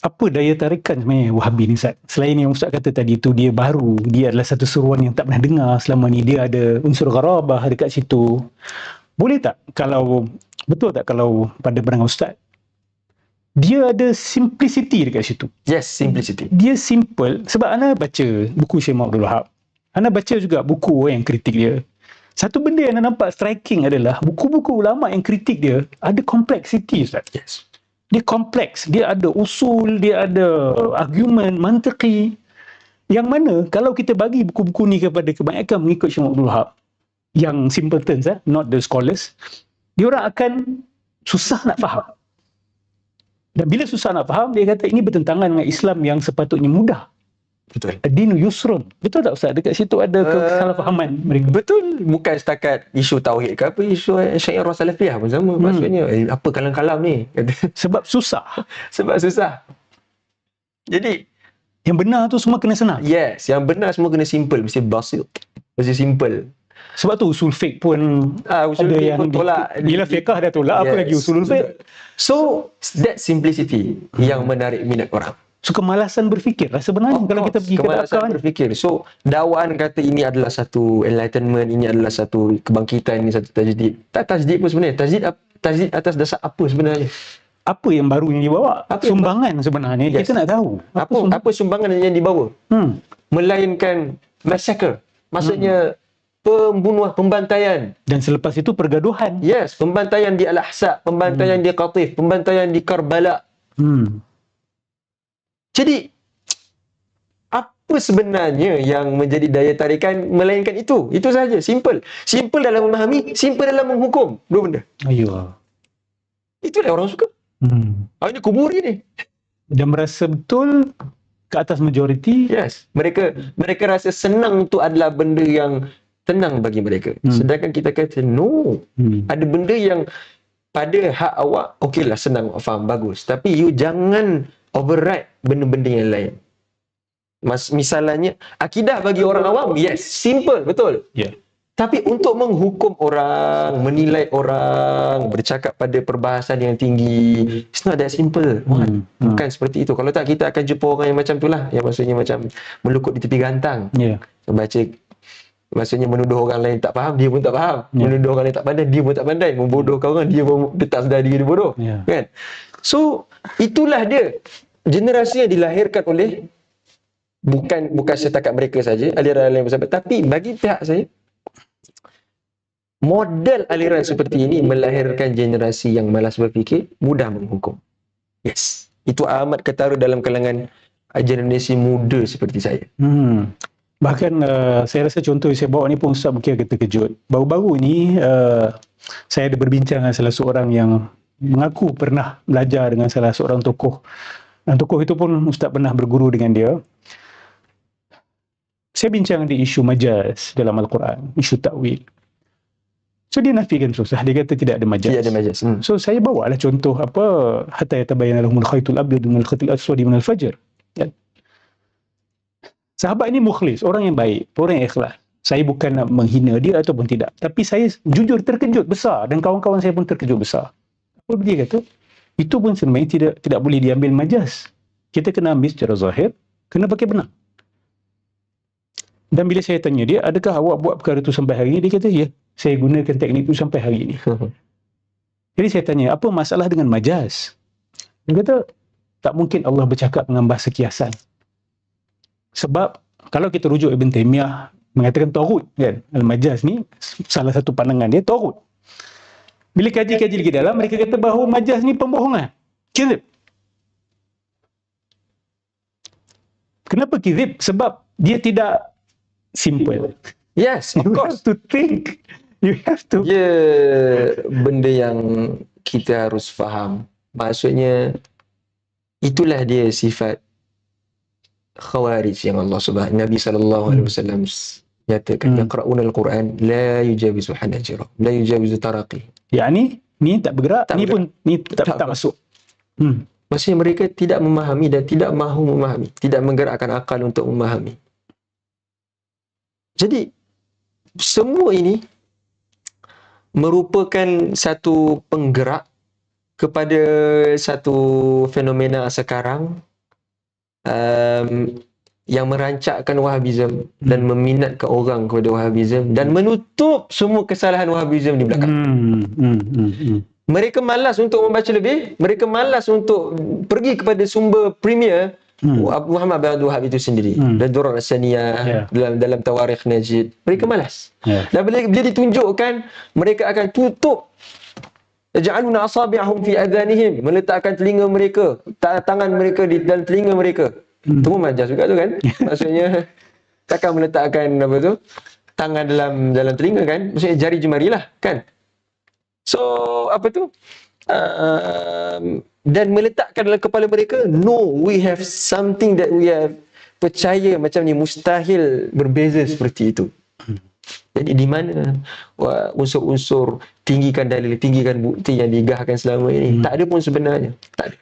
apa daya tarikan sebenarnya Wahabi ni Ustaz? Selain yang Ustaz kata tadi tu dia baru, dia adalah satu seruan yang tak pernah dengar selama ni, dia ada unsur gharabah dekat situ. Boleh tak kalau, betul tak kalau pada pandangan Ustaz, dia ada simplicity dekat situ? Yes, simplicity. Dia simple. Sebab Ana baca buku Syekh Abdul Wahab, Ana baca juga buku yang kritik dia. Satu benda yang Ana nampak striking adalah buku-buku ulama yang kritik dia ada complexity Ustaz. Yes. Dia kompleks, dia ada usul, dia ada argument, mantiki. Yang mana kalau kita bagi buku-buku ni kepada kebanyakan mengikut Syekh Abdul Wahab, yang simpletons, not the scholars, diorang akan susah nak faham. Dan bila susah nak faham, dia kata ini bertentangan dengan Islam yang sepatutnya mudah. Betul. Ad-dinu yusrun. Betul tak Ustaz? Dekat situ ada kesalahfahaman mereka. Betul. Bukan setakat isu tauhid ke apa, isu syiar salafiyah pun sama. Maksudnya, apa kalam-kalam ni? Sebab susah. Sebab susah. Jadi, yang benar tu semua kena senang. Yes, yang benar semua kena simple. Mesti basit. Mesti simple. Sebab tu usul fiqh pun usul ada fiqh yang pun tolak. Bila fiqh dah tolak, apa lagi usul fiqh? So, that simplicity yang menarik minat orang. So, kemalasan berfikir lah sebenarnya kalau kita pergi ke kemalasan berfikir. So, dakwaan kata ini adalah satu enlightenment, ini adalah satu kebangkitan, ini satu tajdid. Tak tajdid pun sebenarnya. Tajdid atas dasar apa sebenarnya? Apa yang baru yang dibawa? Sumbangan sebenarnya. Yes. Kita nak tahu. Apa sumbangan yang dibawa? Melainkan massacre. Maksudnya pembunuhan, pembantaian. Dan selepas itu pergaduhan. Yes, pembantaian di Al-Ahsa, pembantaian di Qatif, pembantaian di Karbala. Jadi, apa sebenarnya yang menjadi daya tarikan melainkan itu? Itu saja, simple. Simple dalam memahami, simple dalam menghukum. Dua benda. Ayuh. Itulah orang suka. Ini kuburi ni. Dan merasa betul ke atas majoriti. Yes. Mereka rasa senang tu adalah benda yang tenang bagi mereka. Sedangkan kita kata, no. Ada benda yang pada hak awak, okeylah senang awak faham, bagus. Tapi you jangan override benda-benda yang lain. Misalnya, akidah bagi orang awam, yes, simple, betul. Yeah. Tapi untuk menghukum orang, menilai orang, bercakap pada perbahasan yang tinggi, it's not that simple. Bukan seperti itu. Kalau tak, kita akan jumpa orang yang macam tu lah. Yang maksudnya macam melukut di tepi gantang. Baca, maksudnya menuduh orang lain tak faham, dia pun tak faham. Menuduh orang lain tak pandai, dia pun tak pandai. Membodohkan orang, dia pun tak sedar diri dia bodoh. Kan? So, itulah dia. Generasi yang dilahirkan oleh bukan setakat mereka saja, aliran-aliran bersahabat, tapi bagi pihak saya, model aliran seperti ini melahirkan generasi yang malas berfikir, mudah menghukum. Yes. Itu amat ketara dalam kalangan generasi muda seperti saya. Bahkan saya rasa contoh yang saya bawa ni pun Ustaz mungkin agak terkejut. Baru-baru ni saya ada berbincang dengan salah seorang yang mengaku pernah belajar dengan salah seorang tokoh. Dan tokoh itu pun Ustaz pernah berguru dengan dia. Saya bincang di isu majaz dalam Al-Quran, isu ta'wil. So dia nafikan susah, dia kata tidak ada majaz. Tidak ada majaz. So saya bawalah contoh apa, hatta yatabayyana lahumul khaytul abyad minal khaytil aswad minal fajr. Sahabat ini mukhlis, orang yang baik, orang yang ikhlas. Saya bukan nak menghina dia ataupun tidak, tapi saya jujur terkejut besar dan kawan-kawan saya pun terkejut besar. Apa dia kata? Itu pun sebenarnya tidak boleh diambil majaz. Kita kena ambil secara zahir, kena pakai benar. Dan bila saya tanya dia, adakah awak buat perkara itu sampai hari ini? Dia kata, ya, saya gunakan teknik itu sampai hari ini. Jadi saya tanya, apa masalah dengan majaz? Dia kata, tak mungkin Allah bercakap dengan bahasa kiasan. Sebab, kalau kita rujuk Ibn Taymiyah, mengatakan taghut, kan? Al-majaz ni, salah satu pandangan dia, taghut. Bila kaji-kaji lagi dalam, mereka kata bahawa majaz ni pembohongan. Kizib. Kenapa kizib? Sebab dia tidak simple. Yes, of course. You have to think. You have to. Dia benda yang kita harus faham. Maksudnya, itulah dia sifat khawarij yang Allah Subhanahu Nabi SAW nyatakan, yaqra'una al-Quran la yujawizu hanajira, la yujawizu taraqi. Yani ni tak bergerak, tak ni bergerak. Pun ni tak masuk. Maksudnya mereka tidak memahami dan tidak mahu memahami, tidak menggerakkan akal untuk memahami. Jadi semua ini merupakan satu penggerak kepada satu fenomena sekarang yang merancakkan Wahhabism dan meminatkan orang kepada Wahhabism dan menutup semua kesalahan Wahhabism di belakang. Mereka malas untuk membaca lebih, mereka malas untuk pergi kepada sumber premier Muhammad bin Abdul Wahhab itu sendiri. Dan Durar As-Saniyah, dalam Tawarikh Najid. Mereka malas. Dan bila ditunjukkan, mereka akan tutup. Yaj'aluna asabi'ahum fi adhanihim, meletakkan telinga mereka, tangan mereka di dalam telinga mereka. Itu pun majas juga tu kan. Maksudnya takkan meletakkan apa tu, tangan dalam telinga kan. Maksudnya jari jemari lah kan. So apa tu, dan meletakkan dalam kepala mereka, no, we have something that we have, percaya macam ni, mustahil berbeza seperti itu. Jadi di mana unsur-unsur tinggikan dalil, tinggikan bukti yang digahkan selama ini? Tak ada pun sebenarnya. Tak ada.